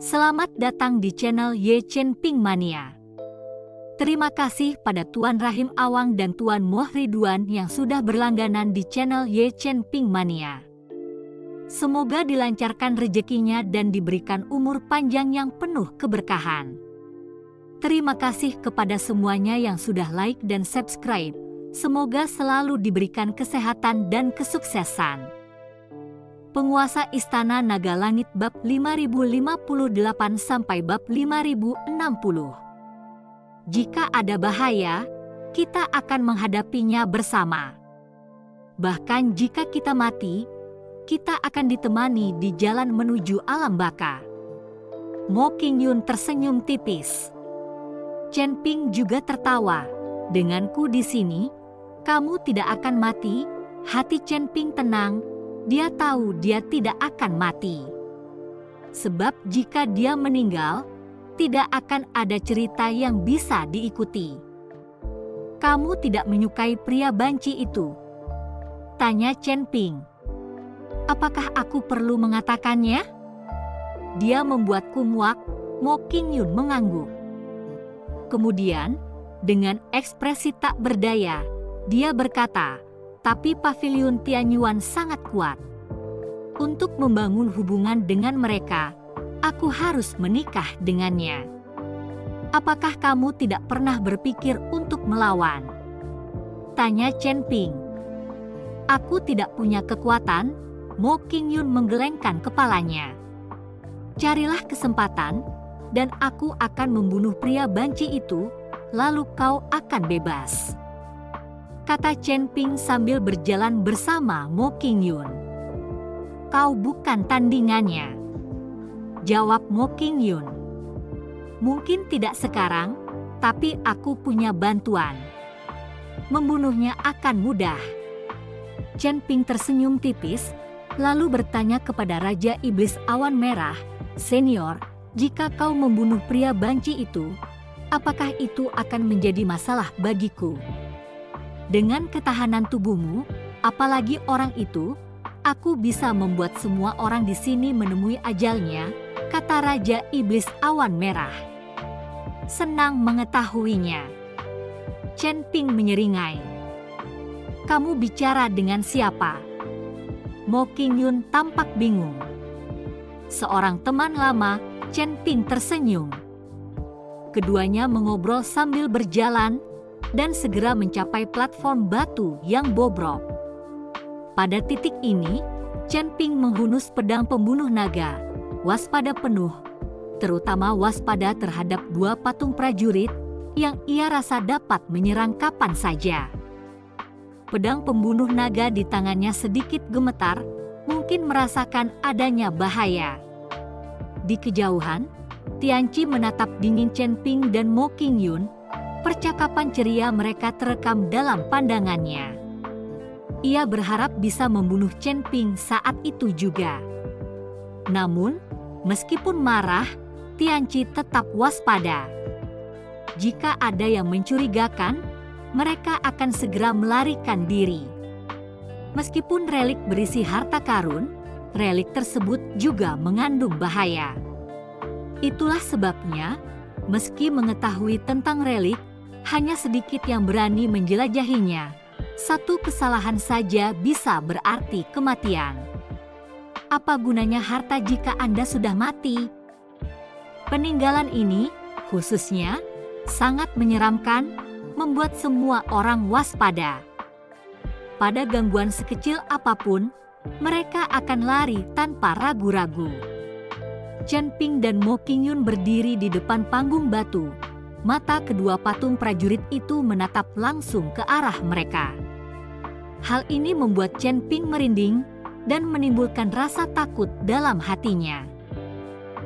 Selamat datang di channel Ye Chen Ping Mania. Terima kasih pada Tuan Rahim Awang dan Tuan Moh Ridwan yang sudah berlangganan di channel Ye Chen Ping Mania. Semoga dilancarkan rezekinya dan diberikan umur panjang yang penuh keberkahan. Terima kasih kepada semuanya yang sudah like dan subscribe. Semoga selalu diberikan kesehatan dan kesuksesan. Penguasa Istana Naga Langit bab 5058 sampai bab 5060. Jika ada bahaya, kita akan menghadapinya bersama. Bahkan jika kita mati, kita akan ditemani di jalan menuju alam baka. Mo Qingyun tersenyum tipis. Chen Ping juga tertawa. Denganku di sini, kamu tidak akan mati. Hati Chen Ping tenang. Dia tahu dia tidak akan mati. Sebab jika dia meninggal, tidak akan ada cerita yang bisa diikuti. Kamu tidak menyukai pria banci itu? Tanya Chen Ping. Apakah aku perlu mengatakannya? Dia membuatku muak. Mo Qingyun mengangguk. Kemudian, dengan ekspresi tak berdaya, dia berkata, tapi pavilion Tianyuan sangat kuat. Untuk membangun hubungan dengan mereka, aku harus menikah dengannya. Apakah kamu tidak pernah berpikir untuk melawan? Tanya Chen Ping. Aku tidak punya kekuatan. Mo Qingyun menggelengkan kepalanya. Carilah kesempatan, dan aku akan membunuh pria banci itu, lalu kau akan bebas. Kata Chen Ping sambil berjalan bersama Mo Qingyun. Kau bukan tandingannya, jawab Mo Qingyun. Mungkin tidak sekarang, tapi aku punya bantuan. Membunuhnya akan mudah. Chen Ping tersenyum tipis, lalu bertanya kepada Raja Iblis Awan Merah, Senior, jika kau membunuh pria banci itu, apakah itu akan menjadi masalah bagiku? Dengan ketahanan tubuhmu, apalagi orang itu, aku bisa membuat semua orang di sini menemui ajalnya, kata Raja Iblis Awan Merah. Senang mengetahuinya. Chen Ping menyeringai. Kamu bicara dengan siapa? Mo Qingyun tampak bingung. Seorang teman lama, Chen Ping tersenyum. Keduanya mengobrol sambil berjalan, dan segera mencapai platform batu yang bobrok. Pada titik ini, Chen Ping menghunus pedang pembunuh naga, waspada penuh, terutama waspada terhadap dua patung prajurit yang ia rasa dapat menyerang kapan saja. Pedang pembunuh naga di tangannya sedikit gemetar, mungkin merasakan adanya bahaya. Di kejauhan, Tianqi menatap dingin Chen Ping dan Mo Qingyun. Percakapan ceria mereka terekam dalam pandangannya. Ia berharap bisa membunuh Chen Ping saat itu juga. Namun, meskipun marah, Tianqi tetap waspada. Jika ada yang mencurigakan, mereka akan segera melarikan diri. Meskipun relik berisi harta karun, relik tersebut juga mengandung bahaya. Itulah sebabnya, meski mengetahui tentang relik, hanya sedikit yang berani menjelajahinya. Satu kesalahan saja bisa berarti kematian. Apa gunanya harta jika Anda sudah mati? Peninggalan ini, khususnya, sangat menyeramkan, membuat semua orang waspada. Pada gangguan sekecil apapun, mereka akan lari tanpa ragu-ragu. Chen Ping dan Mo Qingyun berdiri di depan panggung batu. Mata kedua patung prajurit itu menatap langsung ke arah mereka. Hal ini membuat Chen Ping merinding dan menimbulkan rasa takut dalam hatinya.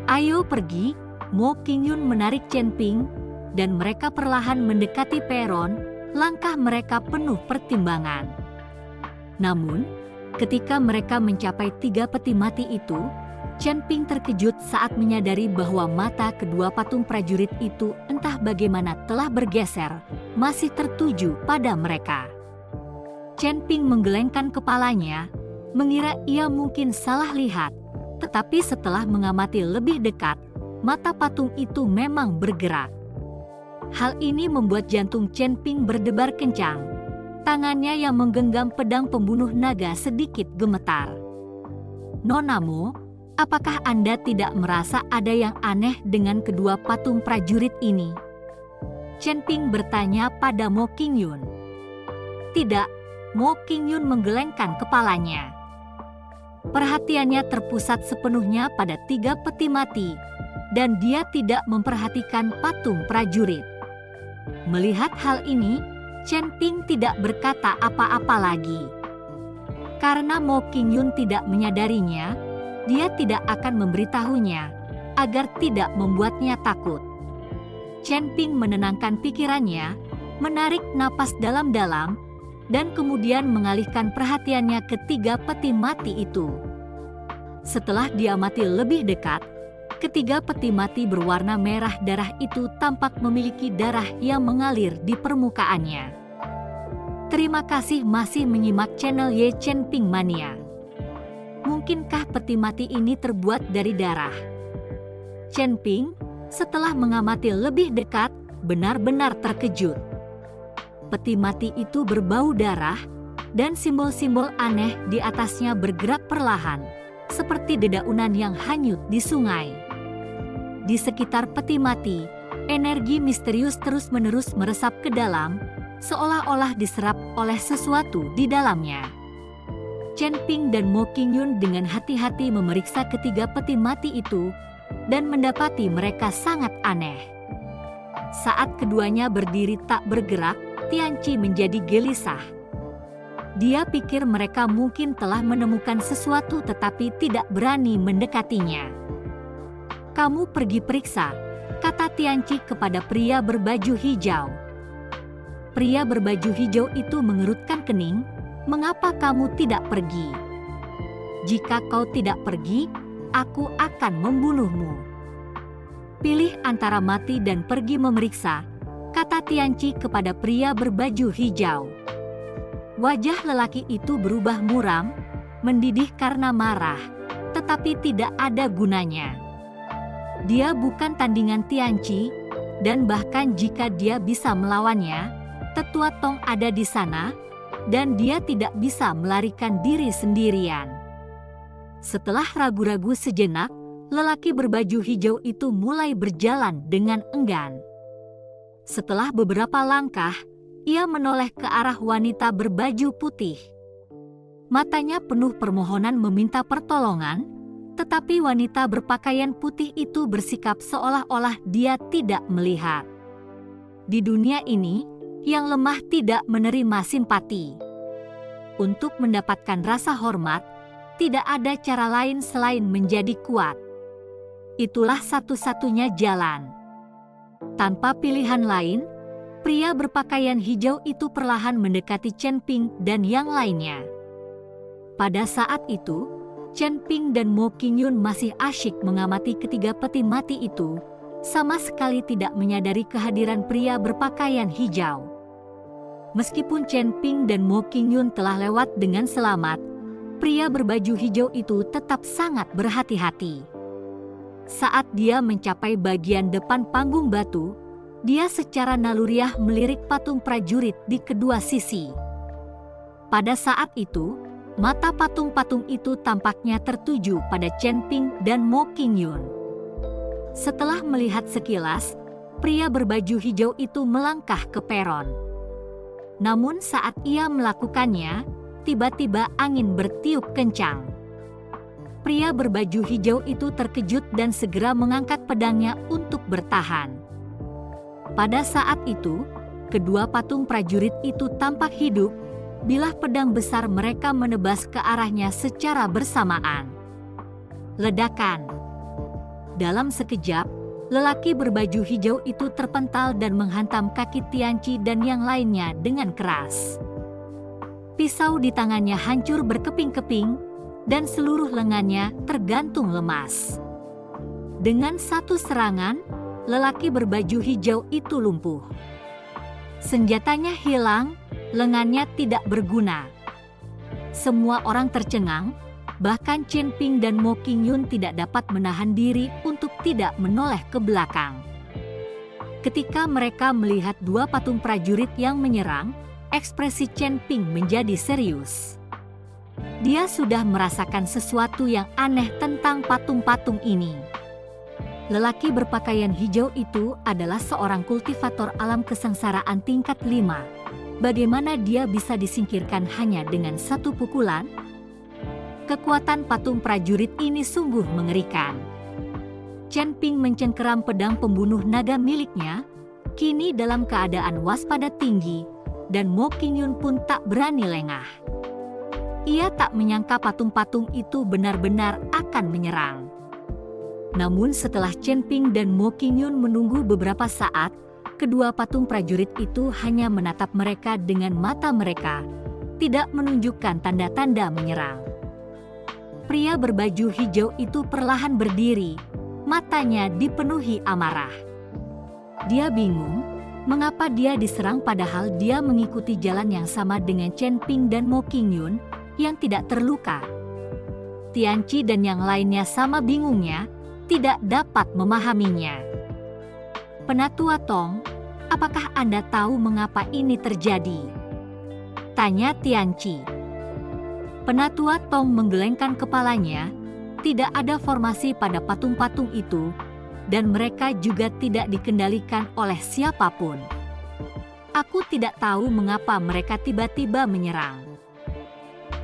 Ayo pergi, Mo Qingyun menarik Chen Ping, dan mereka perlahan mendekati peron, langkah mereka penuh pertimbangan. Namun, ketika mereka mencapai 3 peti mati itu, Chen Ping terkejut saat menyadari bahwa mata kedua patung prajurit itu entah bagaimana telah bergeser, masih tertuju pada mereka. Chen Ping menggelengkan kepalanya, mengira ia mungkin salah lihat, tetapi setelah mengamati lebih dekat, mata patung itu memang bergerak. Hal ini membuat jantung Chen Ping berdebar kencang. Tangannya yang menggenggam pedang pembunuh naga sedikit gemetar. Nona Mo, apakah Anda tidak merasa ada yang aneh dengan kedua patung prajurit ini? Chen Ping bertanya pada Mo Qingyun. Tidak, Mo Qingyun menggelengkan kepalanya. Perhatiannya terpusat sepenuhnya pada 3 peti mati, dan dia tidak memperhatikan patung prajurit. Melihat hal ini, Chen Ping tidak berkata apa-apa lagi. Karena Mo Qingyun tidak menyadarinya, dia tidak akan memberitahunya agar tidak membuatnya takut. Chen Ping menenangkan pikirannya, menarik napas dalam-dalam, dan kemudian mengalihkan perhatiannya ke 3 peti mati itu. Setelah diamati lebih dekat, ketiga peti mati berwarna merah darah itu tampak memiliki darah yang mengalir di permukaannya. Terima kasih masih menyimak channel Ye Chen Ping Mania. Mungkinkah peti mati ini terbuat dari darah? Chen Ping, setelah mengamati lebih dekat, benar-benar terkejut. Peti mati itu berbau darah, dan simbol-simbol aneh di atasnya bergerak perlahan, seperti dedaunan yang hanyut di sungai. Di sekitar peti mati, energi misterius terus-menerus meresap ke dalam, seolah-olah diserap oleh sesuatu di dalamnya. Chen Ping dan Mo Qingyun dengan hati-hati memeriksa ketiga peti mati itu, dan mendapati mereka sangat aneh. Saat keduanya berdiri tak bergerak, Tianqi menjadi gelisah. Dia pikir mereka mungkin telah menemukan sesuatu tetapi tidak berani mendekatinya. Kamu pergi periksa, kata Tianqi kepada pria berbaju hijau. Pria berbaju hijau itu mengerutkan kening, mengapa kamu tidak pergi? Jika kau tidak pergi, aku akan membunuhmu. Pilih antara mati dan pergi memeriksa, kata Tianqi kepada pria berbaju hijau. Wajah lelaki itu berubah muram, mendidih karena marah, tetapi tidak ada gunanya. Dia bukan tandingan Tianqi, dan bahkan jika dia bisa melawannya, tetua Tong ada di sana, dan dia tidak bisa melarikan diri sendirian. Setelah ragu-ragu sejenak, lelaki berbaju hijau itu mulai berjalan dengan enggan. Setelah beberapa langkah, ia menoleh ke arah wanita berbaju putih. Matanya penuh permohonan meminta pertolongan, tetapi wanita berpakaian putih itu bersikap seolah-olah dia tidak melihat. Di dunia ini, yang lemah tidak menerima simpati. Untuk mendapatkan rasa hormat, tidak ada cara lain selain menjadi kuat. Itulah satu-satunya jalan. Tanpa pilihan lain, pria berpakaian hijau itu perlahan mendekati Chen Ping dan yang lainnya. Pada saat itu, Chen Ping dan Mo Qingyun masih asyik mengamati ketiga peti mati itu, sama sekali tidak menyadari kehadiran pria berpakaian hijau. Meskipun Chen Ping dan Mo Qingyun telah lewat dengan selamat, pria berbaju hijau itu tetap sangat berhati-hati. Saat dia mencapai bagian depan panggung batu, dia secara naluriah melirik patung prajurit di kedua sisi. Pada saat itu, mata patung-patung itu tampaknya tertuju pada Chen Ping dan Mo Qingyun. Setelah melihat sekilas, pria berbaju hijau itu melangkah ke peron. Namun saat ia melakukannya, tiba-tiba angin bertiup kencang. Pria berbaju hijau itu terkejut dan segera mengangkat pedangnya untuk bertahan. Pada saat itu, kedua patung prajurit itu tampak hidup, bilah pedang besar mereka menebas ke arahnya secara bersamaan. Ledakan. Dalam sekejap, lelaki berbaju hijau itu terpental dan menghantam kaki Tianqi dan yang lainnya dengan keras. Pisau di tangannya hancur berkeping-keping, dan seluruh lengannya tergantung lemas. Dengan satu serangan, lelaki berbaju hijau itu lumpuh. Senjatanya hilang, lengannya tidak berguna. Semua orang tercengang, bahkan Chen Ping dan Mo Qingyun tidak dapat menahan diri untuk tidak menoleh ke belakang. Ketika mereka melihat dua patung prajurit yang menyerang, ekspresi Chen Ping menjadi serius. Dia sudah merasakan sesuatu yang aneh tentang patung-patung ini. Lelaki berpakaian hijau itu adalah seorang kultivator alam kesengsaraan tingkat 5. Bagaimana dia bisa disingkirkan hanya dengan satu pukulan? Kekuatan patung prajurit ini sungguh mengerikan. Chen Ping mencengkeram pedang pembunuh naga miliknya, kini dalam keadaan waspada tinggi, dan Mo Qingyun pun tak berani lengah. Ia tak menyangka patung-patung itu benar-benar akan menyerang. Namun setelah Chen Ping dan Mo Qingyun menunggu beberapa saat, kedua patung prajurit itu hanya menatap mereka dengan mata mereka, tidak menunjukkan tanda-tanda menyerang. Pria berbaju hijau itu perlahan berdiri, matanya dipenuhi amarah. Dia bingung, mengapa dia diserang padahal dia mengikuti jalan yang sama dengan Chen Ping dan Mo Qingyun yang tidak terluka. Tianqi dan yang lainnya sama bingungnya, tidak dapat memahaminya. Penatua Tong, apakah Anda tahu mengapa ini terjadi? Tanya Tianqi. Penatua Tong menggelengkan kepalanya, tidak ada formasi pada patung-patung itu, dan mereka juga tidak dikendalikan oleh siapapun. Aku tidak tahu mengapa mereka tiba-tiba menyerang.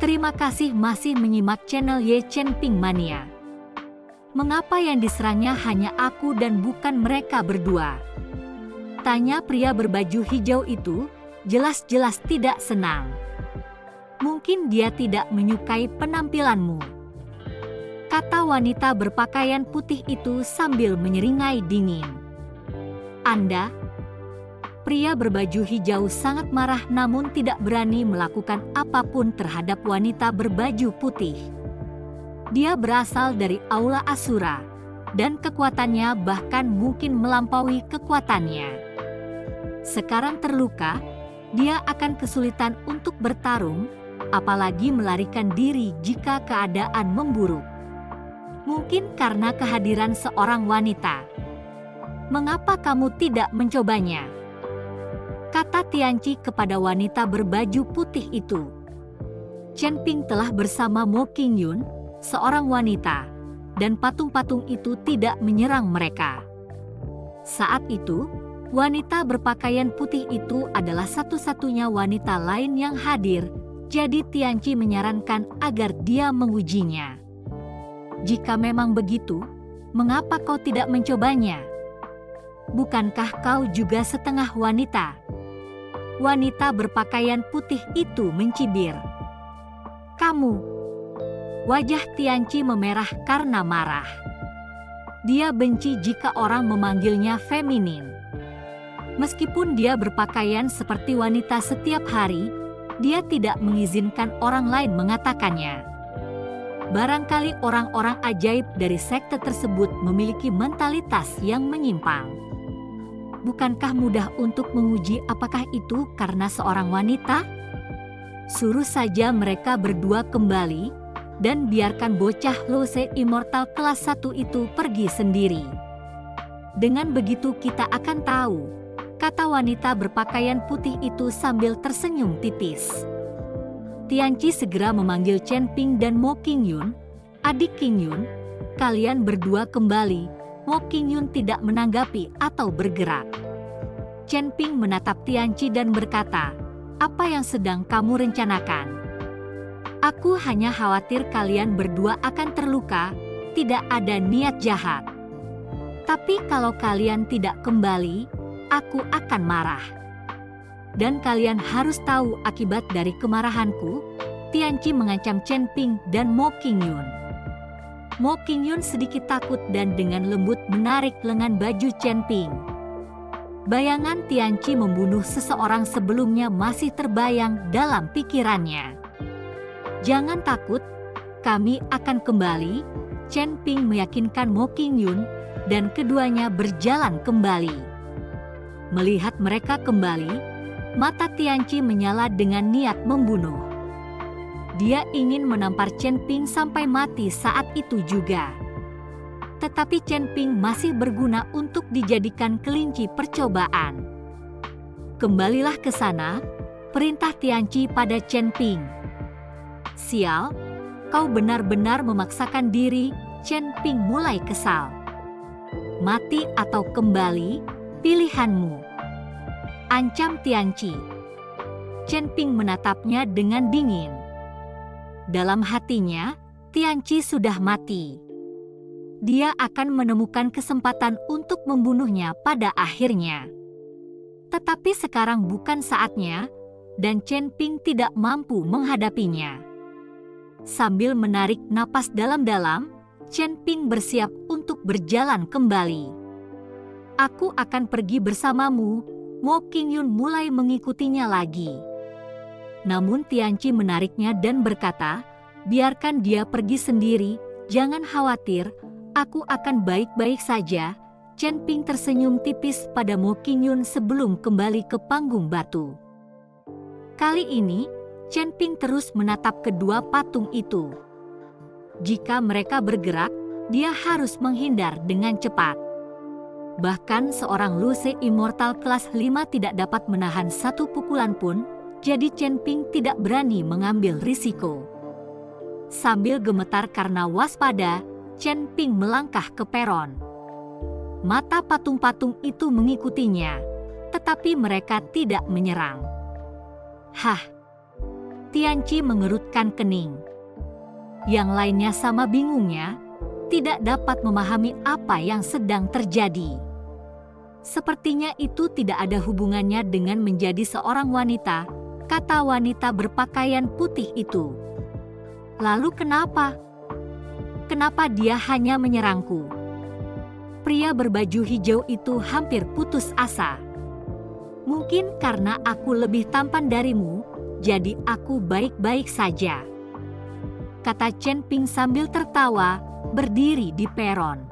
Terima kasih masih menyimak channel Ye Chen Ping Mania. Mengapa yang diserangnya hanya aku dan bukan mereka berdua? Tanya pria berbaju hijau itu, jelas-jelas tidak senang. Mungkin dia tidak menyukai penampilanmu, kata wanita berpakaian putih itu sambil menyeringai dingin. Anda? Pria berbaju hijau sangat marah namun tidak berani melakukan apapun terhadap wanita berbaju putih. Dia berasal dari Aula Asura, dan kekuatannya bahkan mungkin melampaui kekuatannya. Sekarang terluka, dia akan kesulitan untuk bertarung, apalagi melarikan diri jika keadaan memburuk. Mungkin karena kehadiran seorang wanita. Mengapa kamu tidak mencobanya? Kata Tianqi kepada wanita berbaju putih itu. Chen Ping telah bersama Mo Qingyun, seorang wanita, dan patung-patung itu tidak menyerang mereka. Saat itu, wanita berpakaian putih itu adalah satu-satunya wanita lain yang hadir, jadi Tianqi menyarankan agar dia mengujinya. Jika memang begitu, mengapa kau tidak mencobanya? Bukankah kau juga setengah wanita? Wanita berpakaian putih itu mencibir. Kamu. Wajah Tianqi memerah karena marah. Dia benci jika orang memanggilnya feminin. Meskipun dia berpakaian seperti wanita setiap hari, dia tidak mengizinkan orang lain mengatakannya. Barangkali orang-orang ajaib dari sekte tersebut memiliki mentalitas yang menyimpang. Bukankah mudah untuk menguji apakah itu karena seorang wanita? Suruh saja mereka berdua kembali, dan biarkan bocah Lose Immortal kelas 1 itu pergi sendiri. Dengan begitu kita akan tahu, kata wanita berpakaian putih itu sambil tersenyum tipis. Tianqi segera memanggil Chen Ping dan Mo Qingyun. Adik Qingyun, kalian berdua kembali. Mo Qingyun tidak menanggapi atau bergerak. Chen Ping menatap Tianqi dan berkata, apa yang sedang kamu rencanakan? Aku hanya khawatir kalian berdua akan terluka, tidak ada niat jahat. Tapi kalau kalian tidak kembali, aku akan marah. Dan kalian harus tahu akibat dari kemarahanku. Tianqi mengancam Chen Ping dan Mo Qingyun. Mo Qingyun sedikit takut dan dengan lembut menarik lengan baju Chen Ping. Bayangan Tianqi membunuh seseorang sebelumnya masih terbayang dalam pikirannya. Jangan takut, kami akan kembali, Chen Ping meyakinkan Mo Qingyun, dan keduanya berjalan kembali. Melihat mereka kembali, mata Tianqi menyala dengan niat membunuh. Dia ingin menampar Chen Ping sampai mati saat itu juga. Tetapi Chen Ping masih berguna untuk dijadikan kelinci percobaan. Kembalilah ke sana, perintah Tianqi pada Chen Ping. Sial, kau benar-benar memaksakan diri. Chen Ping mulai kesal. Mati atau kembali, pilihanmu, ancam Tianqi. Chen Ping menatapnya dengan dingin. Dalam hatinya, Tianqi sudah mati. Dia akan menemukan kesempatan untuk membunuhnya pada akhirnya. Tetapi sekarang bukan saatnya, dan Chen Ping tidak mampu menghadapinya. Sambil menarik napas dalam-dalam, Chen Ping bersiap untuk berjalan kembali. Aku akan pergi bersamamu. Mo Qingyun mulai mengikutinya lagi. Namun Tianqi menariknya dan berkata, biarkan dia pergi sendiri, jangan khawatir, aku akan baik-baik saja. Chen Ping tersenyum tipis pada Mo Qingyun sebelum kembali ke panggung batu. Kali ini, Chen Ping terus menatap kedua patung itu. Jika mereka bergerak, dia harus menghindar dengan cepat. Bahkan seorang Lu Se Immortal kelas 5 tidak dapat menahan satu pukulan pun, jadi Chen Ping tidak berani mengambil risiko. Sambil gemetar karena waspada, Chen Ping melangkah ke peron. Mata patung-patung itu mengikutinya, tetapi mereka tidak menyerang. Hah! Tianqi mengerutkan kening. Yang lainnya sama bingungnya, tidak dapat memahami apa yang sedang terjadi. Sepertinya itu tidak ada hubungannya dengan menjadi seorang wanita, kata wanita berpakaian putih itu. Lalu kenapa? Kenapa dia hanya menyerangku? Pria berbaju hijau itu hampir putus asa. Mungkin karena aku lebih tampan darimu, jadi aku baik-baik saja, kata Chen Ping sambil tertawa, berdiri di peron.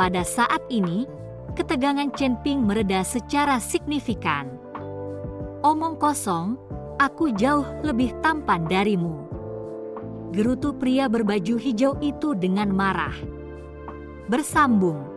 Pada saat ini, ketegangan Chen Ping mereda secara signifikan. Omong kosong, aku jauh lebih tampan darimu, gerutu pria berbaju hijau itu dengan marah. Bersambung.